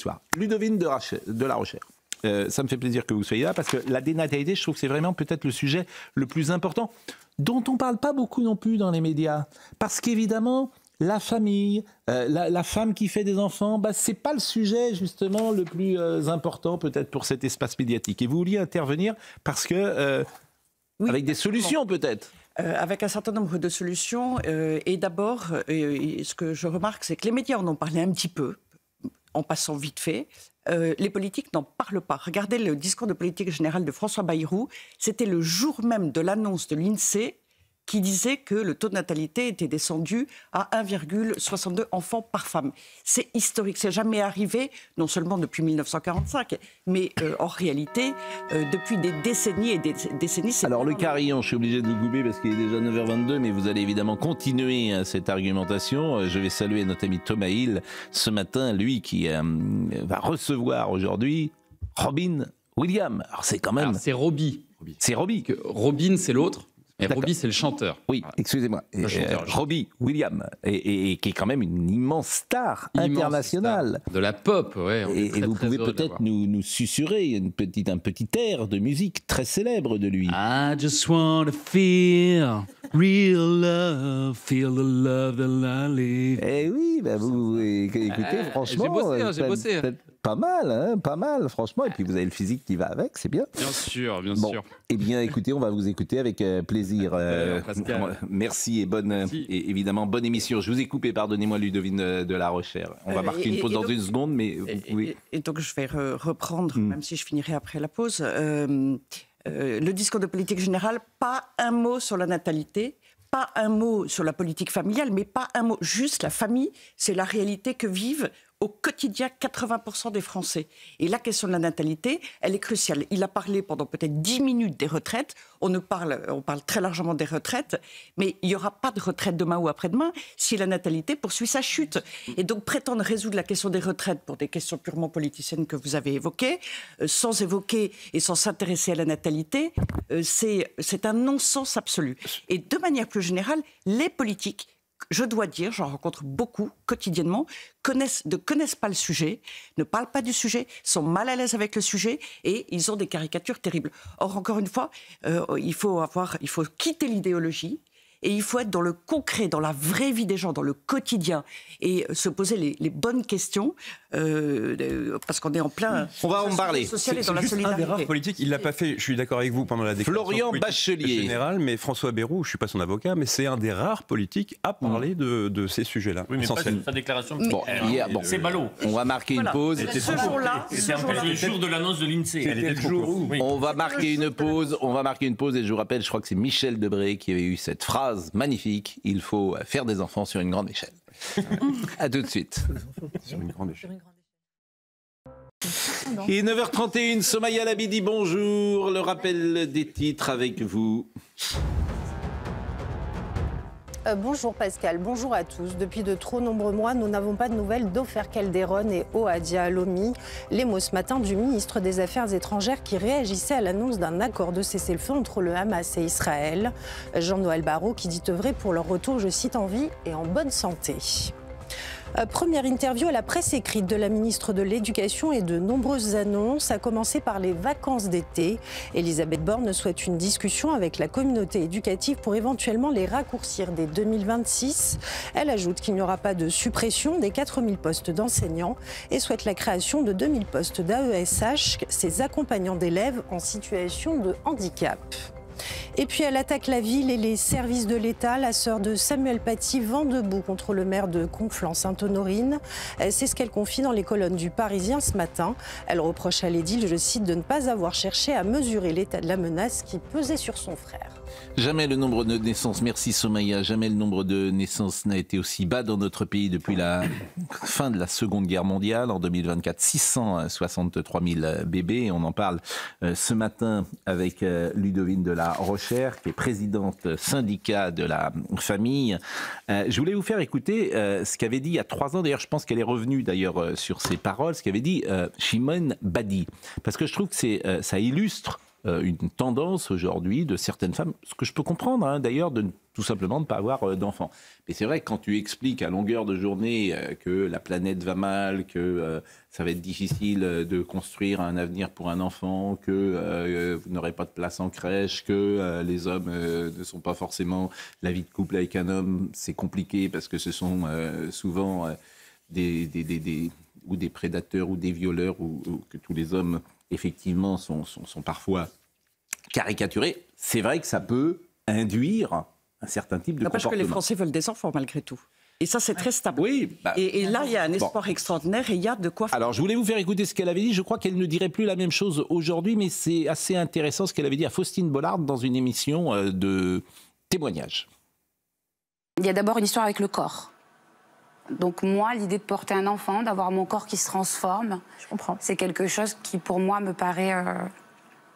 soir. Ludovine de la Rochère. Ça me fait plaisir que vous soyez là parce que la dénatalité, je trouve que c'est vraiment peut-être le sujet le plus important dont on ne parle pas beaucoup non plus dans les médias. Parce qu'évidemment, la famille, la femme qui fait des enfants, c'est pas le sujet justement le plus important peut-être pour cet espace médiatique. Et vous vouliez intervenir parce que, oui, avec des solutions peut-être. Avec un certain nombre de solutions. Et d'abord, ce que je remarque, c'est que les médias en ont parlé un petit peu, en passant vite fait. Les politiques n'en parlent pas. Regardez le discours de politique générale de François Bayrou. C'était le jour même de l'annonce de l'INSEE qui disait que le taux de natalité était descendu à 1,62 enfants par femme. C'est historique, c'est jamais arrivé, non seulement depuis 1945, mais en réalité, depuis des décennies et des décennies... Alors le carillon, je suis obligé de vous couper parce qu'il est déjà 9h22, mais vous allez évidemment continuer cette argumentation. Je vais saluer notre ami Thomas Hill ce matin, lui qui va recevoir aujourd'hui Robin Williams. Alors c'est quand même... Alors, c'est Robbie. C'est Robbie. Robin, c'est l'autre. Et Robbie, c'est le chanteur. Oui, voilà. Excusez-moi. Robbie Williams, et qui est quand même une immense star internationale. Star de la pop, ouais. Et vous pouvez peut-être nous susurrer un petit air de musique très célèbre de lui. I just wanna feel real love, feel the love that I live. Eh oui, vous écoutez, franchement... J'ai bossé. Pas mal, franchement. Et puis vous avez le physique qui va avec, c'est bien. Bien sûr, bien sûr. Eh bien, écoutez, on va vous écouter avec plaisir. Merci et évidemment, bonne émission. Je vous ai coupé, pardonnez-moi, Ludovine de la Rochère. On va marquer une pause dans une seconde, mais vous pouvez... Et donc, je vais reprendre, même si je finirai après la pause, le discours de politique générale, pas un mot sur la natalité, pas un mot sur la politique familiale, mais pas un mot, juste la famille, c'est la réalité que vivent au quotidien 80% des Français. Et la question de la natalité, elle est cruciale. Il a parlé pendant peut-être 10 minutes des retraites. On parle très largement des retraites, mais il n'y aura pas de retraite demain ou après-demain si la natalité poursuit sa chute. Et donc prétendre résoudre la question des retraites pour des questions purement politiciennes que vous avez évoquées, sans évoquer et sans s'intéresser à la natalité, c'est un non-sens absolu. Et de manière plus générale, les politiques, je dois dire, j'en rencontre beaucoup quotidiennement, ne connaissent pas le sujet, ne parlent pas du sujet, sont mal à l'aise avec le sujet et ils ont des caricatures terribles. Or, encore une fois, il faut quitter l'idéologie. Et il faut être dans le concret, dans la vraie vie des gens, dans le quotidien, et se poser les bonnes questions, parce qu'on est en plein... On va en parler. Social et dans la juste solidarité. un des rares politiques, il ne l'a pas fait, je suis d'accord avec vous, pendant la déclaration Florian Bachelier. générale, mais François Bayrou, je ne suis pas son avocat, mais c'est un des rares politiques à parler de ces sujets-là. Oui, mais pas sa déclaration. C'est ballot. On va marquer une pause. Ce jour-là... C'est le jour de l'annonce de l'INSEE. On va marquer une pause. Et je vous rappelle, je crois que c'est Michel Debré qui avait eu cette phrase magnifique. Il faut faire des enfants sur une grande échelle. À tout de suite. Sur une grande échelle. Il est 9h31, Somaya Labidi, bonjour. Le rappel des titres avec vous. Bonjour Pascal, bonjour à tous. Depuis de trop nombreux mois, nous n'avons pas de nouvelles d'Ofer Calderon et Ohadia Alomi. Les mots ce matin du ministre des Affaires étrangères qui réagissait à l'annonce d'un accord de cessez-le-feu entre le Hamas et Israël. Jean-Noël Barrot qui dit œuvrer pour leur retour, je cite, en vie et en bonne santé. Première interview à la presse écrite de la ministre de l'Éducation et de nombreuses annonces, à commencer par les vacances d'été. Elisabeth Borne souhaite une discussion avec la communauté éducative pour éventuellement les raccourcir dès 2026. Elle ajoute qu'il n'y aura pas de suppression des 4000 postes d'enseignants et souhaite la création de 2000 postes d'AESH, ces accompagnants d'élèves en situation de handicap. Et puis elle attaque la ville et les services de l'État. La sœur de Samuel Paty vend debout contre le maire de Conflans-Sainte-Honorine. C'est ce qu'elle confie dans les colonnes du Parisien ce matin. Elle reproche à l'édile, je cite, de ne pas avoir cherché à mesurer l'état de la menace qui pesait sur son frère. Jamais le nombre de naissances, merci Somaya, jamais le nombre de naissances n'a été aussi bas dans notre pays depuis la fin de la Seconde Guerre mondiale. En 2024, 663 000 bébés. On en parle ce matin avec Ludovine de la Rochère, qui est présidente syndicat de la famille. Je voulais vous faire écouter ce qu'avait dit il y a 3 ans, d'ailleurs je pense qu'elle est revenue d'ailleurs sur ses paroles, ce qu'avait dit Shimon Badi. Parce que je trouve que ça illustre une tendance aujourd'hui de certaines femmes, ce que je peux comprendre hein, d'ailleurs, tout simplement de ne pas avoir d'enfants. Mais c'est vrai que quand tu expliques à longueur de journée que la planète va mal, que ça va être difficile de construire un avenir pour un enfant, que vous n'aurez pas de place en crèche, que les hommes ne sont pas forcément... La vie de couple avec un homme, c'est compliqué parce que ce sont souvent des prédateurs ou des violeurs ou que tous les hommes, effectivement, sont parfois caricaturés. C'est vrai que ça peut induire un certain type de comportement. Parce que les Français veulent des enfants, malgré tout. Et ça, c'est très stable. Oui. Et là, il y a un espoir extraordinaire et il y a de quoi faire. Alors, je voulais vous faire écouter ce qu'elle avait dit. Je crois qu'elle ne dirait plus la même chose aujourd'hui, mais c'est assez intéressant ce qu'elle avait dit à Faustine Bollard dans une émission de témoignage. Il y a d'abord une histoire avec le corps. Donc moi, l'idée de porter un enfant, d'avoir mon corps qui se transforme, je comprends. C'est quelque chose qui, pour moi, me paraît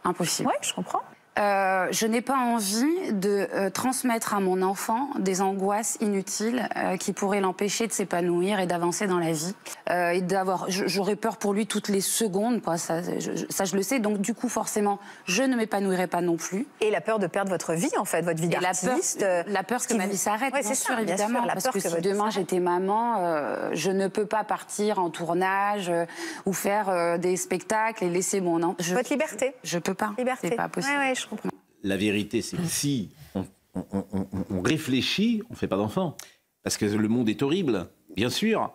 impossible. Oui, je comprends. Je n'ai pas envie de transmettre à mon enfant des angoisses inutiles qui pourraient l'empêcher de s'épanouir et d'avancer dans la vie. Et j'aurais peur pour lui toutes les secondes, quoi. Ça, je le sais. Donc du coup, forcément, je ne m'épanouirai pas non plus. Et la peur de perdre votre vie, en fait, votre vie d'artiste. La peur que ma vie s'arrête, ouais, bien sûr, évidemment. Parce que si demain j'étais maman, je ne peux pas partir en tournage ou faire des spectacles et laisser mon enfant. Votre liberté. Je peux pas. Liberté. C'est pas possible. Ouais, je comprends. La vérité, c'est que si on réfléchit, on ne fait pas d'enfants. Parce que le monde est horrible, bien sûr.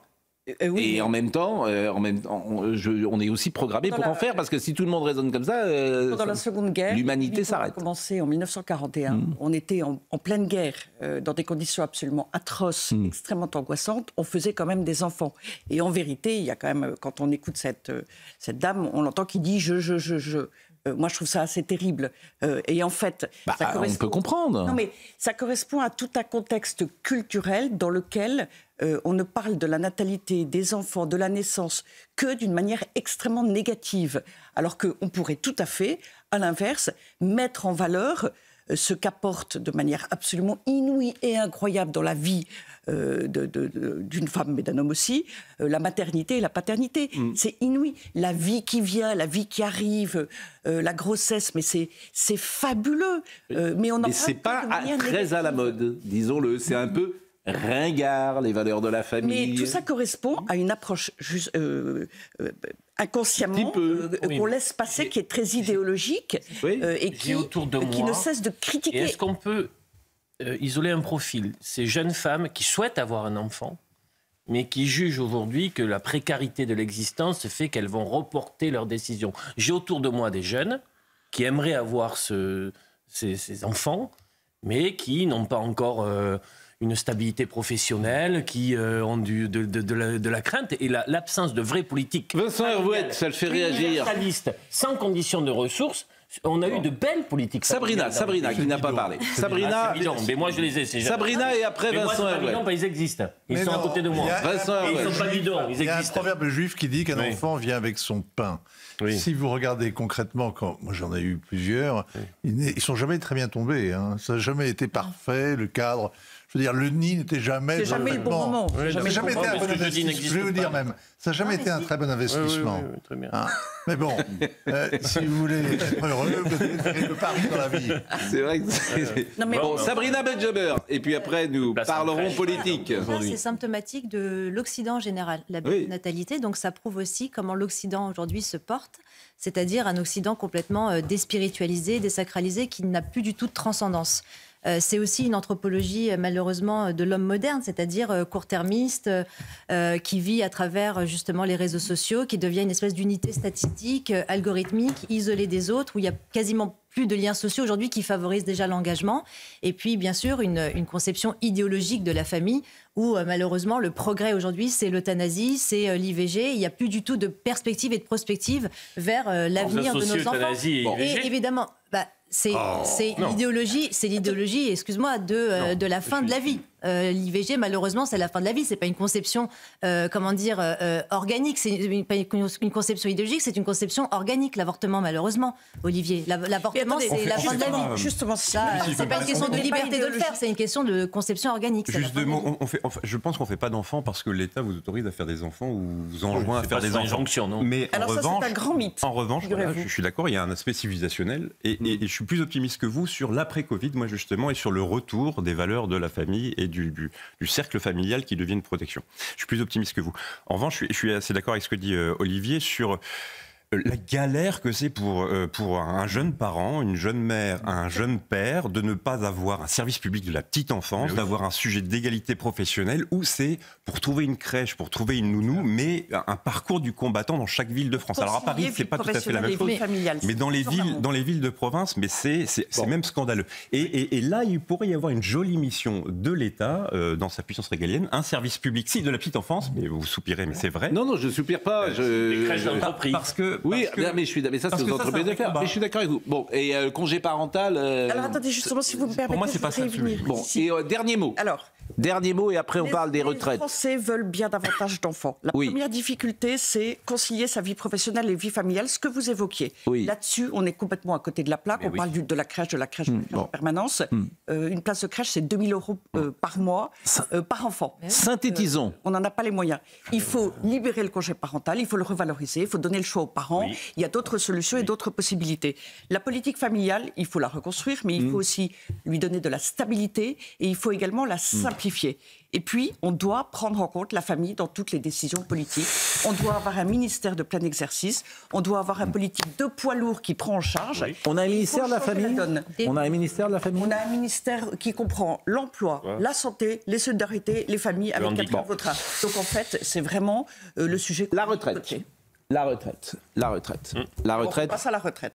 Oui, et en même temps, on est aussi programmé pour en faire, parce que si tout le monde raisonne comme ça, pendant la Seconde Guerre, l'humanité s'arrête. Ça a commencé en 1941. On était en pleine guerre, dans des conditions absolument atroces, extrêmement angoissantes. On faisait quand même des enfants. Et en vérité, il y a quand même, quand on écoute cette dame, on l'entend qui dit je. Moi, je trouve ça assez terrible. Et en fait, ça correspond... on peut comprendre. Non, mais ça correspond à tout un contexte culturel dans lequel on ne parle de la natalité, des enfants, de la naissance, que d'une manière extrêmement négative. Alors qu'on pourrait tout à fait, à l'inverse, mettre en valeur ce qu'apporte de manière absolument inouïe et incroyable dans la vie d'une femme, mais d'un homme aussi, la maternité et la paternité. C'est inouï. La vie qui vient, la vie qui arrive, la grossesse, mais c'est fabuleux. Mais c'est pas très à la mode, disons-le. C'est un peu ringard, les valeurs de la famille. Mais tout ça correspond à une approche inconsciemment qu'on laisse passer, qui est très idéologique et qui ne cesse de critiquer. Et est-ce qu'on peut isoler un profil, ces jeunes femmes qui souhaitent avoir un enfant, mais qui jugent aujourd'hui que la précarité de l'existence fait qu'elles vont reporter leurs décisions. J'ai autour de moi des jeunes qui aimeraient avoir ces enfants, mais qui n'ont pas encore une stabilité professionnelle, qui ont de la crainte et l'absence de vraie politique. Vincent Herouet, ça le fait réagir. Sans condition de ressources. On a eu de belles politiques. Sabrina qui n'a pas parlé. Sabrina, mais moi je les ai. Sabrina et après Vincent Herouet. Ils existent. Ils sont à côté de moi. Vincent Ils ne sont pas bidons. Il y a un proverbe juif qui dit qu'un enfant vient avec son pain. Oui. Si vous regardez concrètement, moi j'en ai eu plusieurs, ils sont jamais très bien tombés. Hein. Ça n'a jamais été parfait, le cadre. Je veux dire, le nid n'était jamais... C'est jamais le bon moment. Ça n'a jamais été un bon investissement. Je vais vous dire même, ça n'a jamais été un très bon investissement. Oui, très bien. Hein. Mais bon, si vous voulez être heureux, vous devez faire quelque part dans la vie. C'est vrai que bon, Sabrina Benjaber, et puis après nous parlerons politique. C'est symptomatique de l'Occident en général, la natalité. Donc ça prouve aussi comment l'Occident aujourd'hui se porte, c'est-à-dire un Occident complètement déspiritualisé, désacralisé, qui n'a plus du tout de transcendance. C'est aussi une anthropologie, malheureusement, de l'homme moderne, c'est-à-dire court-termiste, qui vit à travers, justement, les réseaux sociaux, qui devient une espèce d'unité statistique, algorithmique, isolée des autres, où il y a quasiment plus de liens sociaux aujourd'hui qui favorisent déjà l'engagement. Et puis, bien sûr, une conception idéologique de la famille, où, malheureusement, le progrès aujourd'hui, c'est l'euthanasie, c'est l'IVG. Il n'y a plus du tout de perspective et de prospective vers l'avenir de nos enfants. Et évidemment... c'est l'idéologie, excuse-moi, de la fin de la vie. l'IVG, malheureusement, c'est la fin de la vie. C'est pas une conception, organique. C'est pas une conception idéologique, c'est une conception organique, l'avortement, malheureusement, Olivier. L'avortement, c'est la fin de la vie. Justement, c'est pas une question de liberté de le faire, c'est une question de conception organique. Juste deux mots, je pense qu'on ne fait pas d'enfants parce que l'État vous autorise à faire des enfants ou vous enjoint à faire des enfants. Non. Mais alors en revanche, c'est un grand mythe. En revanche, voilà, je suis d'accord, il y a un aspect civilisationnel et je suis plus optimiste que vous sur l'après-Covid, moi justement, et sur le retour des valeurs de la famille et du cercle familial qui devient une protection. Je suis plus optimiste que vous. En revanche, je suis assez d'accord avec ce que dit Olivier sur la galère que c'est pour un jeune parent, une jeune mère, un jeune père, de ne pas avoir un service public de la petite enfance, d'avoir un sujet d'égalité professionnelle où c'est pour trouver une crèche, pour trouver une nounou, mais un parcours du combattant dans chaque ville de France. Alors à Paris, c'est pas tout à fait la même chose, mais dans les villes de province, mais c'est même scandaleux. Et là, il pourrait y avoir une jolie mission de l'État dans sa puissance régalienne, un service public, si de la petite enfance, mais vous soupirez, mais c'est vrai. Non, je soupire pas. Des crèches d'entreprise. Mais ça c'est aux entreprises de faire. Mais je suis d'accord avec vous. Bon, et congé parental. Alors attendez, justement, si vous me permettez. Pour moi, c'est pas ça. Bon, et dernier mot. Alors. Dernier mot et après on parle des retraites. Les Français veulent bien davantage d'enfants. La première difficulté, c'est concilier sa vie professionnelle et vie familiale, ce que vous évoquiez. Là-dessus, on est complètement à côté de la plaque. On parle de la crèche en permanence. Une place de crèche, c'est 2 000 euros par mois, par enfant. Synthétisons. On n'en a pas les moyens. Il faut libérer le congé parental, il faut le revaloriser, il faut donner le choix aux parents. Il y a d'autres solutions et d'autres possibilités. La politique familiale, il faut la reconstruire, mais il faut aussi lui donner de la stabilité et il faut également la simplifier. Et puis, on doit prendre en compte la famille dans toutes les décisions politiques. On doit avoir un ministère de plein exercice. On doit avoir un politique de poids lourd qui prend en charge. On a un ministère de la famille. On a un ministère de la famille. On a un ministère qui comprend l'emploi, la santé, les solidarités, les familles, avec Catherine Vautrin. Donc en fait, c'est vraiment le sujet. La retraite. La retraite. On passe à la retraite.